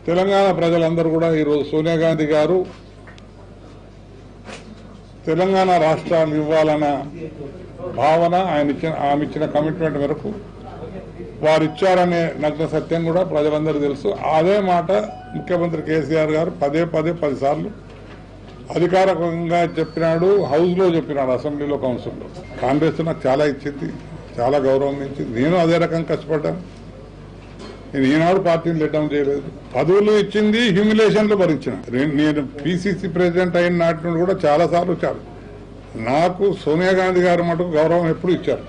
తెలంగాణ ప్రజలందరూ కూడా ఈరోజు సోనియా గాంధీ గారు తెలంగాణ రాష్ట్రాన్ని ఇవ్వాలన్న భావన ఆమె ఇచ్చిన కమిట్మెంట్ మేరకు వారు ఇచ్చారనే నగ్న సత్యం కూడా ప్రజలందరూ తెలుసు. అదే మాట ముఖ్యమంత్రి కేసీఆర్ గారు పదే 10 సార్లు అధికారికంగా చెప్పినాడు, హౌస్లో చెప్పినాడు, అసెంబ్లీలో, కౌన్సిల్లో. కాంగ్రెస్ నాకు చాలా ఇచ్చింది, చాలా గౌరవం ఇచ్చింది. నేను అదే రకంగా కష్టపడ్డాను. నేను ఈనాడు పార్టీని లెట్టం చేయలేదు. పదవులు ఇచ్చింది, హ్యూమిలేషన్లు భరించిన. నేను పిసిసి ప్రెసిడెంట్ అయిన నాటి నుండి కూడా చాలా సార్లు వచ్చారు. నాకు సోనియా గాంధీ గారు మటుకు గౌరవం ఎప్పుడు ఇచ్చారు,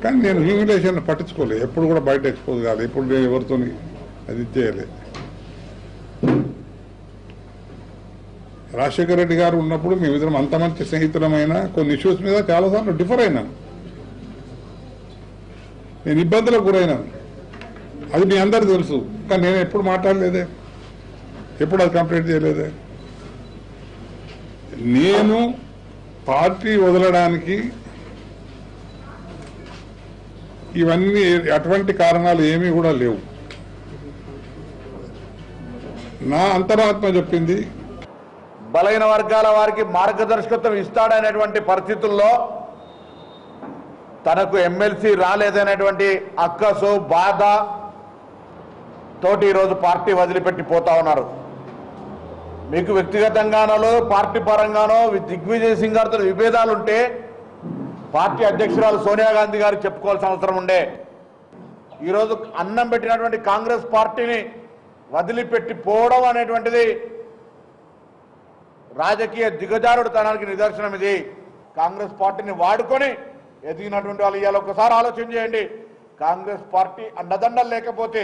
కానీ నేను హ్యూమిలేషన్ పట్టించుకోలేదు. ఎప్పుడు కూడా బయట ఎక్స్పోజ్ కాదు. ఎప్పుడు నేను ఎవరితో అది చేయలేదు. రాజశేఖర రెడ్డి గారు ఉన్నప్పుడు మేమిద్దరం అంత మంచి స్నేహితులమైన కొన్ని ఇష్యూస్ మీద చాలాసార్లు డిఫర్ అయినాను. నేను ఇబ్బందులకు గురైనాను, అది మీ అందరికీ తెలుసు. కానీ నేను ఎప్పుడు మాట్లాడలేదే, ఎప్పుడు అది కంప్లీట్ చేయలేదే. నేను పార్టీ వదలడానికి ఇవన్నీ అటువంటి కారణాలు ఏమీ కూడా లేవు. నా అంతరాత్మ చెప్పింది. బలహీన వర్గాల వారికి మార్గదర్శకత్వం ఇస్తాడనేటువంటి పరిస్థితుల్లో తనకు ఎమ్మెల్సీ రాలేదనేటువంటి అక్కసు బాధ తోటి ఈరోజు పార్టీ వదిలిపెట్టి పోతా ఉన్నారు. మీకు వ్యక్తిగతంగానో పార్టీ పరంగానో దిగ్విజయ్ సింగ్ గారితో విభేదాలుంటే పార్టీ అధ్యక్షురాలు సోనియా గాంధీ గారికి చెప్పుకోవాల్సిన అవసరం ఉండే. ఈరోజు అన్నం పెట్టినటువంటి కాంగ్రెస్ పార్టీని వదిలిపెట్టి పోవడం అనేటువంటిది రాజకీయ దిగజారుడుతనానికి నిదర్శనం. ఇది కాంగ్రెస్ పార్టీని వాడుకొని ఎదిగినటువంటి వాళ్ళు. ఇవాళ ఒకసారి ఆలోచన చేయండి. కాంగ్రెస్ పార్టీ అండదండలు లేకపోతే,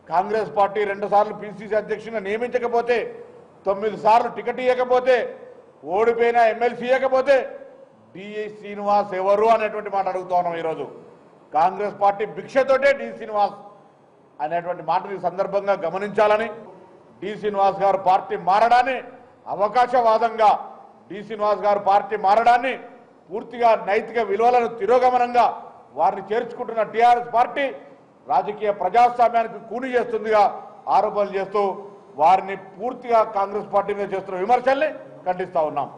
కాంగ్రెస్ పార్టీ 2 సార్లు పిసిసి అధ్యక్షుడిని నియమించకపోతే, 9 సార్లు టికెట్ ఇవ్వకపోతే, ఓడిపోయిన ఎమ్మెల్సీ ఇవ్వకపోతే డిఏ శ్రీనివాస్ ఎవరు అనేటువంటి మాట అడుగుతా ఉన్నాం. ఈరోజు కాంగ్రెస్ పార్టీ భిక్షతోటే డి శ్రీనివాస్ అనేటువంటి మాటని సందర్భంగా గమనించాలని, డి శ్రీనివాస్ గారు పార్టీ మారడాన్ని అవకాశవాదంగా, డి శ్రీనివాస్ గారు పార్టీ మారడాన్ని పూర్తిగా నైతిక విలువలను తిరోగమనంగా వారిని చేర్చుకుంటున్న టీఆర్ఎస్ పార్టీ రాజకీయ ప్రజాస్వామ్యానికి కూని చేస్తుందిగా ఆరోపణలు చేస్తూ వారిని పూర్తిగా కాంగ్రెస్ పార్టీ మీద చేస్తున్న విమర్శల్ని ఖండిస్తా ఉన్నాం.